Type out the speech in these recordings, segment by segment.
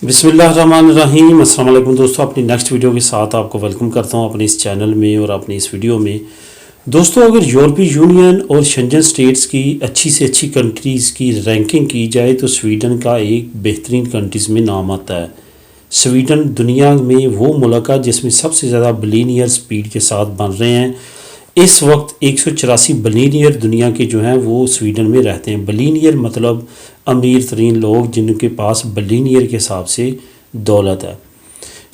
बिस्मिल्लाहिर्रहमानिर्रहीम। अस्सलाम वालेकुम दोस्तों, अपनी नेक्स्ट वीडियो के साथ आपको वेलकम करता हूं अपने इस चैनल में और अपनी इस वीडियो में। दोस्तों, अगर यूरोपीय यूनियन और शेंजन स्टेट्स की अच्छी से अच्छी कंट्रीज़ की रैंकिंग की जाए तो स्वीडन का एक बेहतरीन कंट्रीज़ में नाम आता है। स्वीडन दुनिया में वो मुल्क है जिसमें सबसे ज़्यादा बिलियनियर स्पीड के साथ बन रहे हैं। इस वक्त 184 बिलियनियर दुनिया के जो हैं वो स्वीडन में रहते हैं। बिलियनियर मतलब अमीर तरीन लोग जिनके पास बिलियनियर के हिसाब से दौलत है।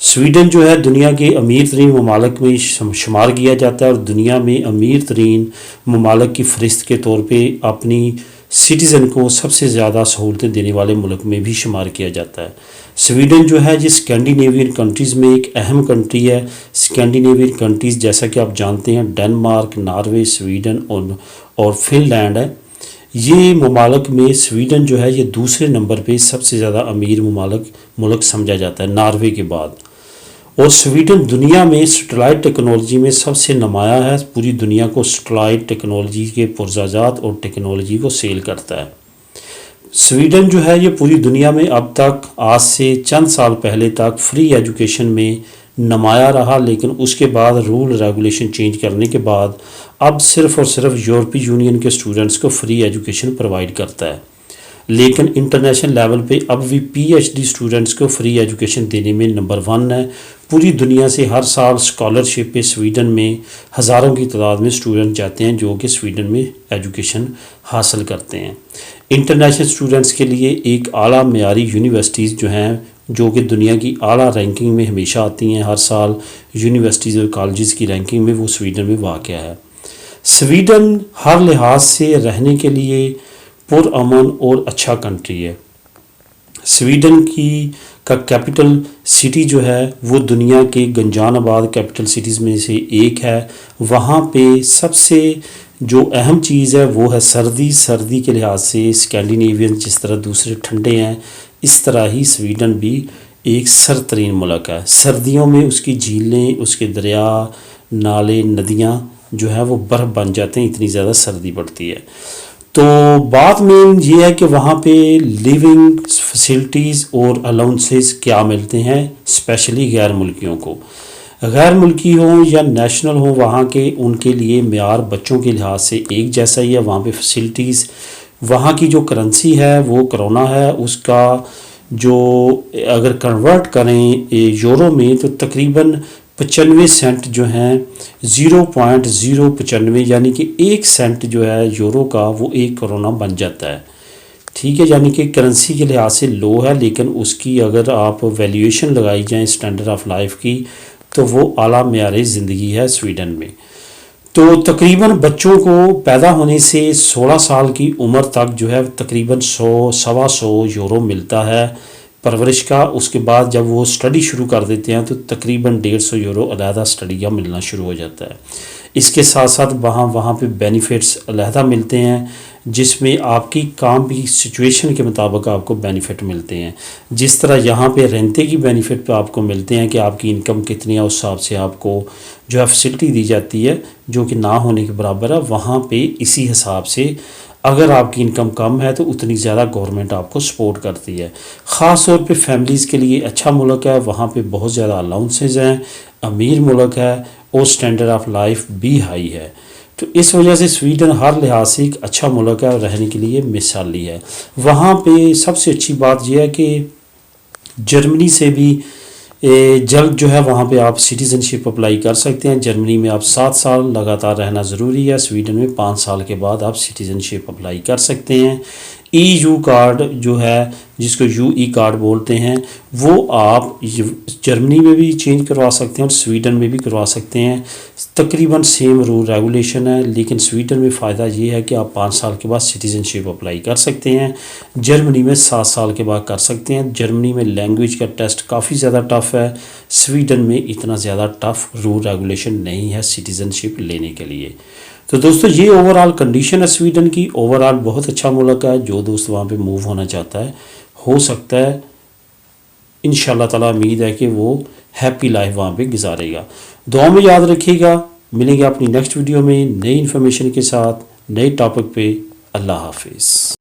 स्वीडन जो है दुनिया के अमीर तरीन ममालिक में शुमार किया जाता है और दुनिया में अमीर तरीन ममालिक की फ़हरिस्त के तौर पे अपनी सिटीज़न को सबसे ज़्यादा सहूलतें देने वाले मुल्क में भी शुमार किया जाता है। स्वीडन जो है जी स्कैंडिनेवियन कंट्रीज़ में एक अहम कंट्री है। स्कैंडिनेवियन कंट्रीज़ जैसा कि आप जानते हैं डेनमार्क, नॉर्वे, स्वीडन और फिनलैंड है। ये ममालिक में स्वीडन जो है ये दूसरे नंबर पे सबसे ज़्यादा अमीर मुल्क समझा जाता है नॉर्वे के बाद। और स्वीडन दुनिया में सैटेलाइट टेक्नोलॉजी में सबसे नुमाया है। पूरी दुनिया को सैटेलाइट टेक्नोलॉजी के पुरज़ाजात और टेक्नोलॉजी को सेल करता है। स्वीडन जो है ये पूरी दुनिया में अब तक आज से चंद साल पहले तक फ्री एजुकेशन में नुमाया रहा, लेकिन उसके बाद रूल रेगुलेशन चेंज करने के बाद अब सिर्फ़ और सिर्फ यूरोपीय यूनियन के स्टूडेंट्स को फ्री एजुकेशन प्रोवाइड करता है। लेकिन इंटरनेशनल लेवल पे अब भी पीएचडी स्टूडेंट्स को फ्री एजुकेशन देने में नंबर 1 है। पूरी दुनिया से हर साल स्कॉलरशिप पे स्वीडन में हज़ारों की तादाद में स्टूडेंट जाते हैं जो कि स्वीडन में एजुकेशन हासिल करते हैं। इंटरनेशनल स्टूडेंट्स के लिए एक आला मयारी यूनिवर्सिटीज़ जो हैं जो कि दुनिया की आला रैंकिंग में हमेशा आती हैं, हर साल यूनिवर्सिटीज़ और कॉलेजेस की रैंकिंग में वो स्वीडन में वाक़ है। स्वीडन हर लिहाज से रहने के लिए पुरअमन और अच्छा कंट्री है। स्वीडन का कैपिटल सिटी जो है वो दुनिया के गंजानाबाद कैपिटल सिटीज़ में से एक है। वहाँ पे सबसे जो अहम चीज़ है वो है सर्दी के लिहाज से स्कैंडिनेवियन जिस तरह दूसरे ठंडे हैं इस तरह ही स्वीडन भी एक सरतरीन मुल्क है। सर्दियों में उसकी झीलें, उसके दरिया, नाले, नदियाँ जो है वो बर्फ़ बन जाते हैं, इतनी ज़्यादा सर्दी पड़ती है। तो बात में ये है कि वहाँ पे लिविंग फैसिलिटीज़ और अलाउंसेस क्या मिलते हैं स्पेशली गैर मुल्कियों को। गैर मुल्की हों या नेशनल हों वहाँ के उनके लिए मेयार बच्चों के लिहाज से एक जैसा ही है। वहाँ पे फैसिलिटीज़, वहाँ की जो करेंसी है वो करोना है, उसका जो अगर कन्वर्ट करें यूरो में तो तकरीबन 95 सेंट जो हैं 0.095 यानी कि 1 सेंट जो है यूरो का वो 1 करोना बन जाता है। ठीक है, यानी कि करेंसी के लिहाज से लो है, लेकिन उसकी अगर आप वैल्यूएशन लगाई जाए स्टैंडर्ड ऑफ लाइफ की तो वो आला मेयारी ज़िंदगी है स्वीडन में। तो तकरीबन बच्चों को पैदा होने से 16 साल की उम्र तक जो है तकरीबन 100-125 यूरो मिलता है परवरिश का। उसके बाद जब वो स्टडी शुरू कर देते हैं तो तकरीबन 150 यूरो अलहदा स्टडी का मिलना शुरू हो जाता है। इसके साथ साथ वहाँ पे बेनिफिट्स अलहदा मिलते हैं जिसमें आपकी काम की सिचुएशन के मुताबिक आपको बेनिफिट मिलते हैं। जिस तरह यहाँ पे रेंटे की बेनिफिट पे आपको मिलते हैं कि आपकी इनकम कितनी है उस हिसाब से आपको जो है फैसिलिटी दी जाती है जो कि ना होने के बराबर है। वहाँ पे इसी हिसाब से अगर आपकी इनकम कम है तो उतनी ज़्यादा गवर्नमेंट आपको सपोर्ट करती है। ख़ास तौर पे फैमिलीज़ के लिए अच्छा मुल्क है। वहाँ पे बहुत ज़्यादा अलाउंसेस हैं, अमीर मुल्क है और स्टैंडर्ड ऑफ लाइफ भी हाई है। तो इस वजह से स्वीडन हर लिहाज से एक अच्छा मुल्क है और रहने के लिए मिसाली है। वहाँ पे सबसे अच्छी बात यह है कि जर्मनी से भी जल्द जो है वहाँ पे आप सिटीज़नशिप अप्लाई कर सकते हैं। जर्मनी में आप 7 साल लगातार रहना ज़रूरी है। स्वीडन में 5 साल के बाद आप सिटीज़नशिप अप्लाई कर सकते हैं। EU कार्ड जो है जिसको UE कार्ड बोलते हैं वो आप जर्मनी में भी चेंज करवा सकते हैं और स्वीडन में भी करवा सकते हैं। तकरीबन सेम रूल रेगुलेशन है, लेकिन स्वीडन में फ़ायदा ये है कि आप 5 साल के बाद सिटीज़नशिप अप्लाई कर सकते हैं। जर्मनी में 7 साल के बाद कर सकते हैं। जर्मनी में लैंग्वेज का टेस्ट काफ़ी ज़्यादा टफ़ है। स्वीडन में इतना ज़्यादा टफ़ रूल रेगुलेशन नहीं है सिटीज़नशिप लेने के लिए। तो दोस्तों ये ओवरऑल कंडीशन है स्वीडन की। ओवरऑल बहुत अच्छा मुल्क है। जो दोस्त वहाँ पे मूव होना चाहता है हो सकता है, इंशाल्लाह ताला उम्मीद है कि वो हैप्पी लाइफ वहाँ पे गुजारेगा। दुआ में याद रखिएगा। मिलेंगे अपनी नेक्स्ट वीडियो में नई इन्फॉर्मेशन के साथ नए टॉपिक पे। अल्लाह हाफिज़।